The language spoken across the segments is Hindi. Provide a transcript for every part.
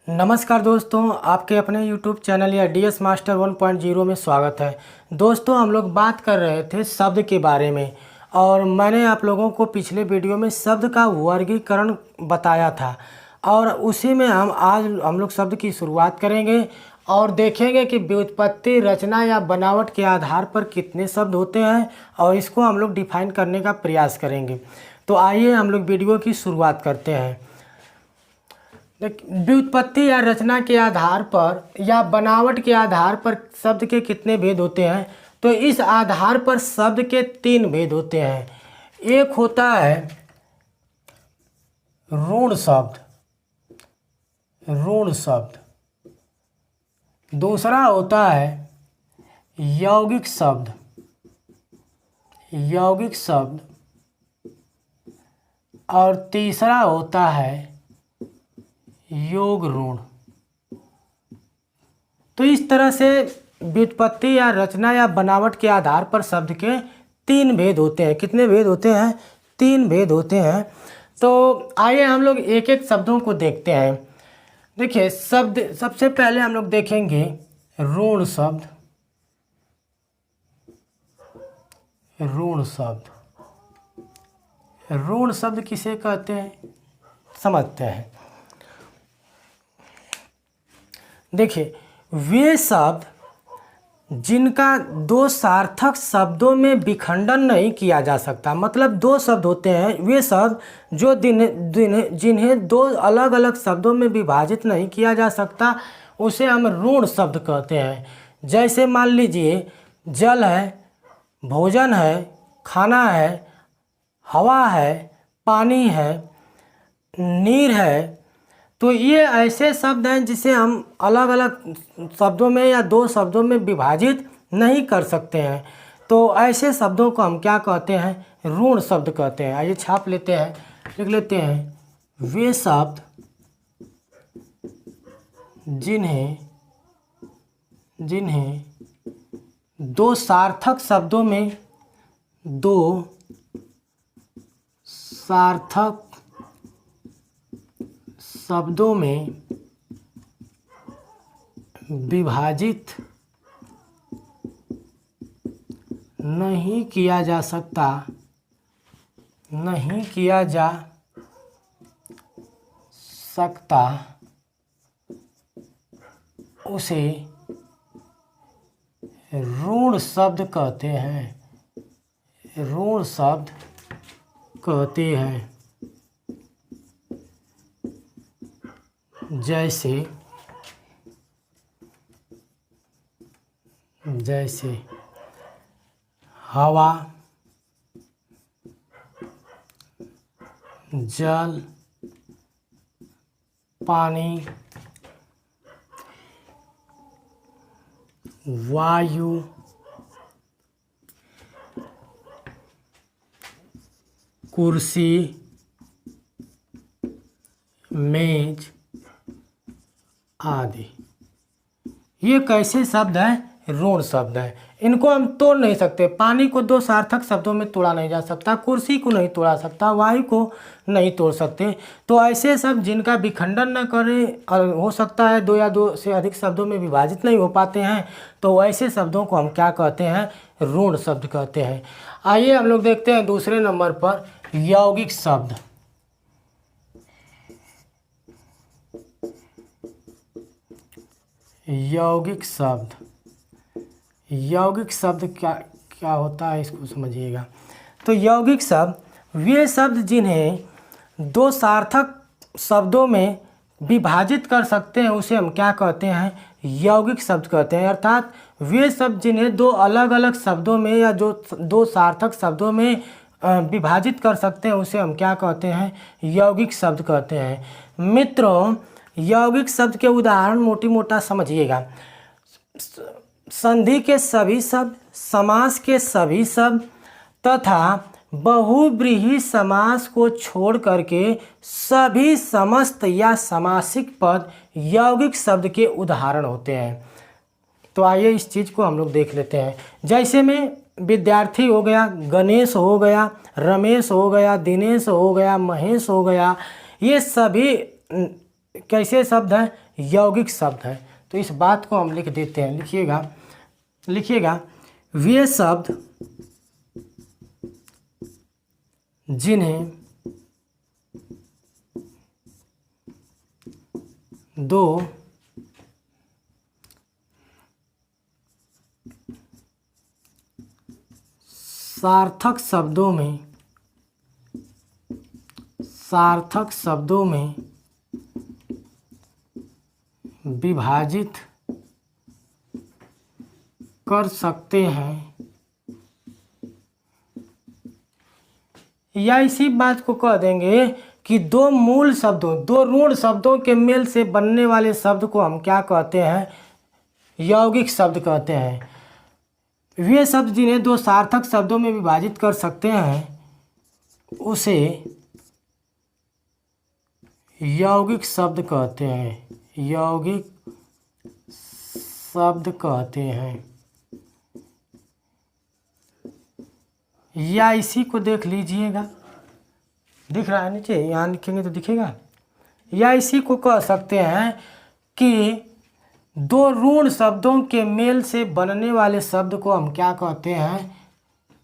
नमस्कार दोस्तों, आपके अपने YouTube चैनल या DS मास्टर 1.0 में स्वागत है। दोस्तों, हम लोग बात कर रहे थे शब्द के बारे में और मैंने आप लोगों को पिछले वीडियो में शब्द का वर्गीकरण बताया था और उसी में आज हम लोग शब्द की शुरुआत करेंगे और देखेंगे कि व्युत्पत्ति, रचना या बनावट के आधार पर कितने शब्द होते हैं और इसको हम लोग डिफाइन करने का प्रयास करेंगे। तो आइए हम लोग वीडियो की शुरुआत करते हैं। व्युत्पत्ति या रचना के आधार पर या बनावट के आधार पर शब्द के कितने भेद होते हैं, तो इस आधार पर शब्द के 3 भेद होते हैं। एक होता है ऋण शब्द, दूसरा होता है यौगिक शब्द, और तीसरा होता है योग ऋण। तो इस तरह से व्युत्पत्ति या रचना या बनावट के आधार पर शब्द के 3 भेद होते हैं। कितने भेद होते हैं? 3 भेद होते हैं। तो आइए हम लोग एक एक शब्दों को देखते हैं। देखिए, शब्द सबसे पहले हम लोग देखेंगे ऋण शब्द। ऋण शब्द किसे कहते हैं, समझते हैं। देखिए, वे शब्द जिनका 2 सार्थक शब्दों में विखंडन नहीं किया जा सकता, मतलब 2 शब्द होते हैं वे शब्द जो जिन्हें 2 अलग अलग शब्दों में विभाजित नहीं किया जा सकता, उसे हम ऋण शब्द कहते हैं। जैसे मान लीजिए जल है, भोजन है, खाना है, हवा है, पानी है, नीर है। तो ये ऐसे शब्द हैं जिसे हम अलग अलग शब्दों में या 2 शब्दों में विभाजित नहीं कर सकते हैं। तो ऐसे शब्दों को हम क्या कहते हैं? ऋण शब्द कहते हैं। आइए छाप लेते हैं, लिख लेते हैं। वे शब्द जिन्हें 2 सार्थक शब्दों में विभाजित नहीं किया जा सकता, उसे ऋण शब्द कहते हैं। जैसे हवा, जल, पानी, वायु, कुर्सी, मेज आदि। ये कैसे शब्द हैं? ऋण शब्द है। इनको हम तोड़ नहीं सकते। पानी को 2 सार्थक शब्दों में तोड़ा नहीं जा सकता, कुर्सी को नहीं तोड़ा सकता, वायु को नहीं तोड़ सकते। तो ऐसे शब्द जिनका विखंडन न करें, हो सकता है 2 या 2 से अधिक शब्दों में विभाजित नहीं हो पाते हैं, तो ऐसे शब्दों को हम क्या कहते हैं? ऋण शब्द कहते हैं। आइए हम लोग देखते हैं दूसरे नंबर पर यौगिक शब्द। यौगिक शब्द क्या होता है, इसको समझिएगा। तो यौगिक शब्द वे शब्द जिन्हें 2 सार्थक शब्दों में विभाजित कर सकते हैं, उसे हम क्या कहते हैं? यौगिक शब्द कहते हैं। अर्थात वे शब्द जिन्हें 2 अलग अलग शब्दों में या जो 2 सार्थक शब्दों में विभाजित कर सकते हैं, उसे हम क्या कहते हैं? यौगिक शब्द कहते हैं। मित्रों, यौगिक शब्द के उदाहरण मोटा समझिएगा। संधि के सभी शब्द, समास के सभी शब्द तथा बहुव्रीहि समास को छोड़ करके सभी समस्त या समासिक पद यौगिक शब्द के उदाहरण होते हैं। तो आइए इस चीज़ को हम लोग देख लेते हैं। जैसे में विद्यार्थी हो गया, गणेश हो गया, रमेश हो गया, दिनेश हो गया, महेश हो गया, ये सभी कैसे शब्द हैं, यौगिक शब्द हैं। तो इस बात को हम लिख देते हैं, लिखिएगा वे शब्द जिन्हें दो सार्थक शब्दों में विभाजित कर सकते हैं, या इसी बात को कह देंगे कि दो ऋण शब्दों के मेल से बनने वाले शब्द को हम क्या कहते हैं, यौगिक शब्द कहते हैं। वे शब्द जिन्हें दो सार्थक शब्दों में विभाजित कर सकते हैं उसे यौगिक शब्द कहते हैं, यौगिक शब्द कहते हैं। या इसी को देख लीजिएगा, दिख रहा है नीचे, यहाँ लिखेंगे तो दिखेगा। या इसी को कह सकते हैं कि दो ऋण शब्दों के मेल से बनने वाले शब्द को हम क्या कहते हैं,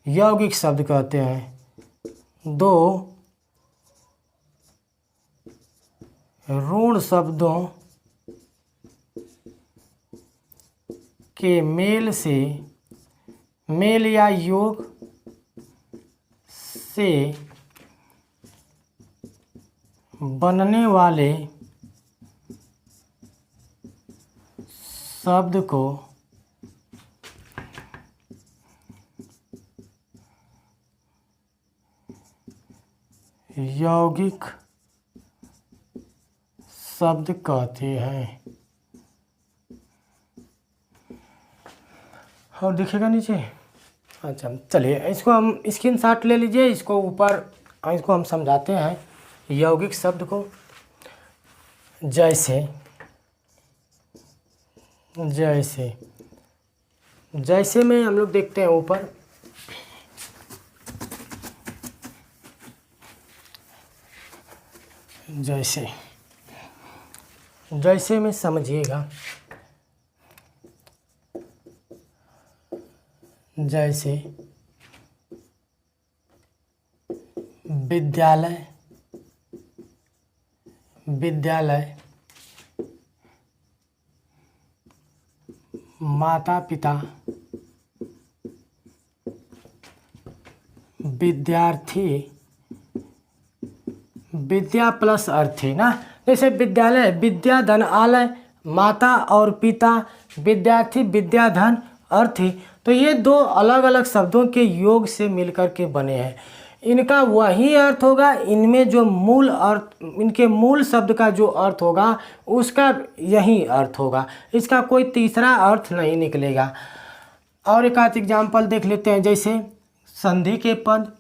यौगिक शब्द कहते हैं। दो ऋण शब्दों के मेल या योग से बनने वाले शब्द को यौगिक शब्द कहते हैं। और दिखेगा नीचे। अच्छा चलिए, इसको हम स्क्रीनशॉट ले लीजिए, इसको हम समझाते हैं यौगिक शब्द को। जैसे में हम लोग देखते हैं ऊपर, जैसे में समझिएगा, जैसे विद्यालय, माता पिता, विद्यार्थी, विद्या प्लस अर्थी ना। जैसे विद्यालय विद्या धन आलय, माता और पिता, विद्यार्थी विद्या धन अर्थी, तो ये दो अलग अलग शब्दों के योग से मिलकर के बने हैं। इनका वही अर्थ होगा, इनमें जो मूल अर्थ, इनके मूल शब्द का जो अर्थ होगा उसका यही अर्थ होगा, इसका कोई तीसरा अर्थ नहीं निकलेगा। और एक आध एग्जाम्पल देख लेते हैं, जैसे संधि के पद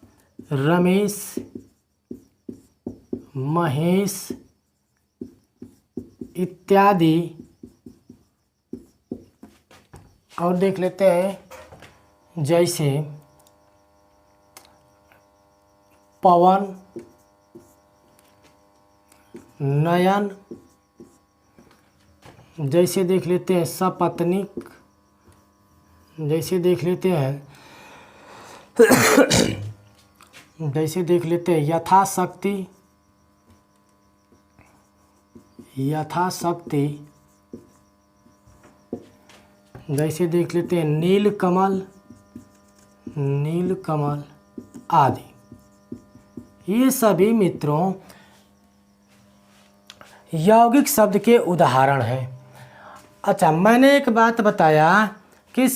रमेश, महेश इत्यादि। और देख लेते हैं जैसे पवन, नयन, जैसे देख लेते हैं सपत्नीक, जैसे देख लेते हैं जैसे देख लेते हैं यथाशक्ति, जैसे देख लेते हैं नीलकमल आदि। ये सभी मित्रों यौगिक शब्द के उदाहरण हैं। अच्छा, मैंने एक बात बताया कि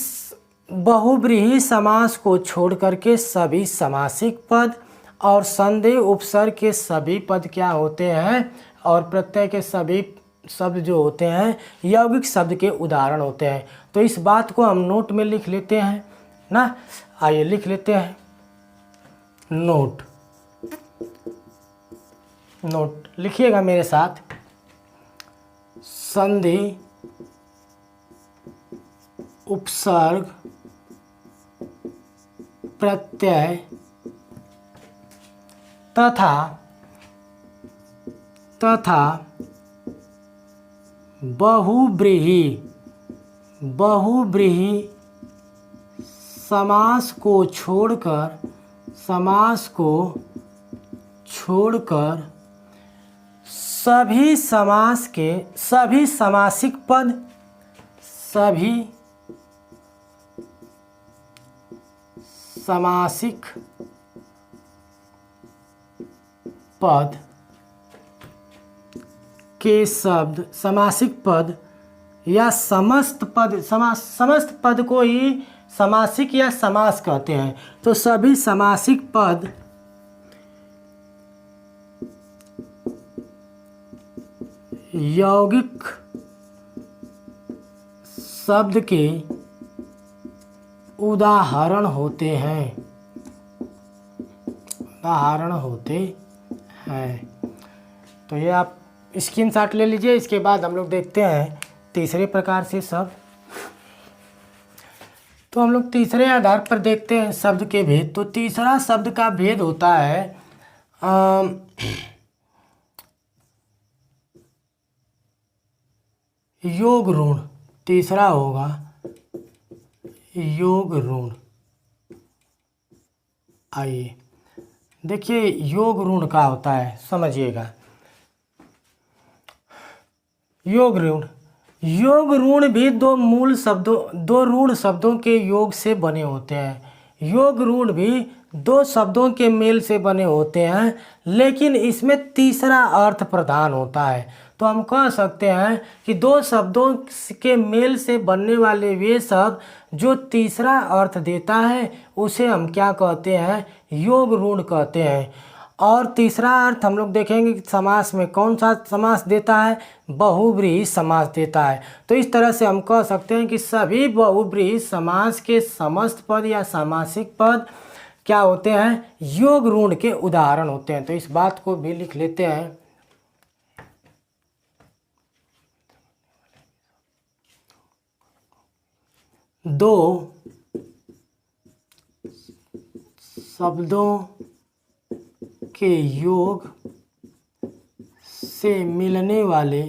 बहुव्रीहि समास को छोड़ करके सभी समासिक पद और संधि उपसर्ग के सभी पद क्या होते हैं, और प्रत्यय के सभी शब्द जो होते हैं यौगिक शब्द के उदाहरण होते हैं। तो इस बात को हम नोट में लिख लेते हैं ना। आइए लिख लेते हैं, नोट लिखिएगा मेरे साथ। संधि उपसर्ग प्रत्यय तथा बहुव्रीहि, बहुव्रीहि समास को छोड़कर सभी समास के सभी समासिक पद, सभी समासिक पद के शब्द, समासिक पद या समस्त पद, समस्त पद को ही समासिक या समास कहते हैं। तो सभी समासिक पद यौगिक शब्द के उदाहरण होते हैं, उदाहरण होते हैं। तो ये आप स्क्रीनशॉट ले लीजिए। इसके बाद हम लोग देखते हैं तीसरे प्रकार से शब्द। तो हम लोग तीसरे आधार पर देखते हैं शब्द के भेद। तो तीसरा शब्द का भेद होता है योग ऋण। तीसरा होगा योग ऋण। आइए देखिए योग ऋण का होता है, समझिएगा। योग ऋण, योग ऋण भी दो ऋण शब्दों के योग से बने होते हैं। योग ऋण भी दो शब्दों के मेल से बने होते हैं, लेकिन इसमें तीसरा अर्थ प्रधान होता है। तो हम कह सकते हैं कि दो शब्दों के मेल से बनने वाले वे शब्द जो तीसरा अर्थ देता है उसे हम क्या कहते हैं, योग ऋण कहते हैं। और तीसरा अर्थ हम लोग देखेंगे कि समास में कौन सा समास देता है, बहुव्रीहि समास देता है। तो इस तरह से हम कह सकते हैं कि सभी बहुव्रीहि समास के समस्त पद या सामासिक पद क्या होते हैं, योग ऋण के उदाहरण होते हैं। तो इस बात को भी लिख लेते हैं। दो शब्दों के योग से मिलने वाले,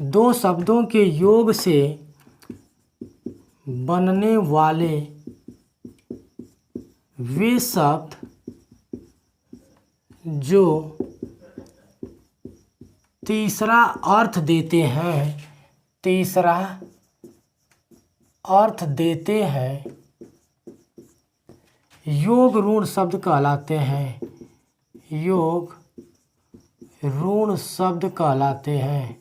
दो शब्दों के योग से बनने वाले वे शब्द जो तीसरा अर्थ देते हैं, तीसरा अर्थ देते हैं, योग ऋण शब्द कहलाते हैं। योग ऋण शब्द कहलाते हैं,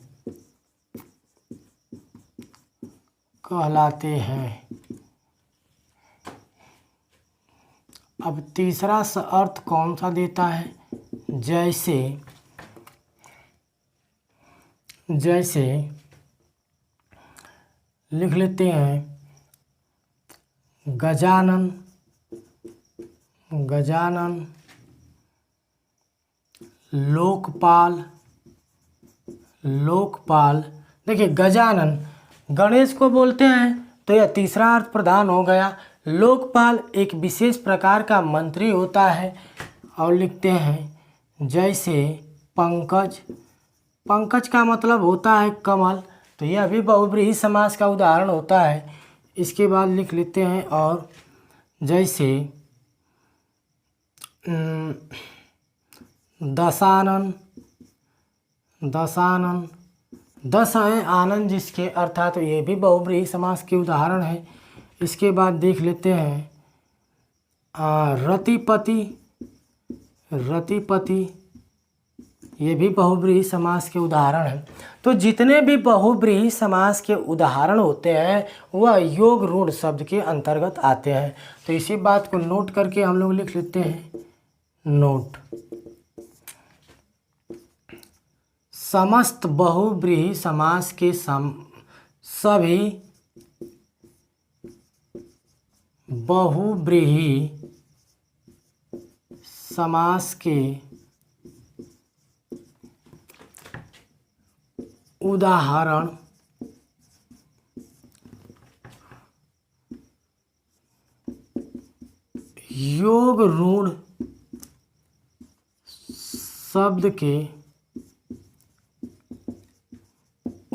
अब तीसरा अर्थ कौन सा देता है, जैसे लिख लेते हैं गजानन, गजानन, लोकपाल, लोकपाल। देखिए गजानन गणेश को बोलते हैं तो यह तीसरा अर्थ प्रदान हो गया। लोकपाल एक विशेष प्रकार का मंत्री होता है। और लिखते हैं जैसे पंकज, पंकज का मतलब होता है कमल, तो यह भी बहुव्रीहि समास का उदाहरण होता है। इसके बाद लिख लेते हैं और जैसे दशानन, दशानन, दस है आनंद जिसके, अर्थात तो ये भी बहुव्रीहि समास के उदाहरण है। इसके बाद देख लेते हैं रतिपति, रतिपति, ये भी बहुव्रीहि समास के उदाहरण हैं। तो जितने भी बहुव्रीहि समास के उदाहरण होते हैं वह योग ऋण शब्द के अंतर्गत आते हैं। तो इसी बात को नोट करके हम लोग लिख लेते हैं, नोट। समस्त बहुव्रीहि समास के सभी बहुव्रीहि समास के उदाहरण योग ऋण शब्द के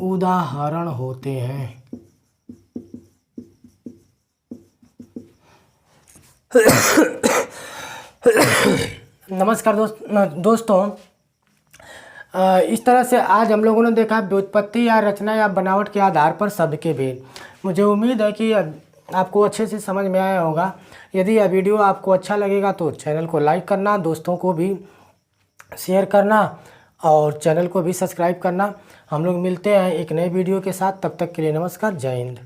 उदाहरण होते हैं। नमस्कार दोस्तों, इस तरह से आज हम लोगों ने देखा व्युत्पत्ति या रचना या बनावट के आधार पर शब्द के भेद। मुझे उम्मीद है कि आपको अच्छे से समझ में आया होगा। यदि यह वीडियो आपको अच्छा लगेगा तो चैनल को लाइक करना, दोस्तों को भी शेयर करना और चैनल को भी सब्सक्राइब करना। हम लोग मिलते हैं एक नए वीडियो के साथ। तब तक के लिए नमस्कार, जय हिंद।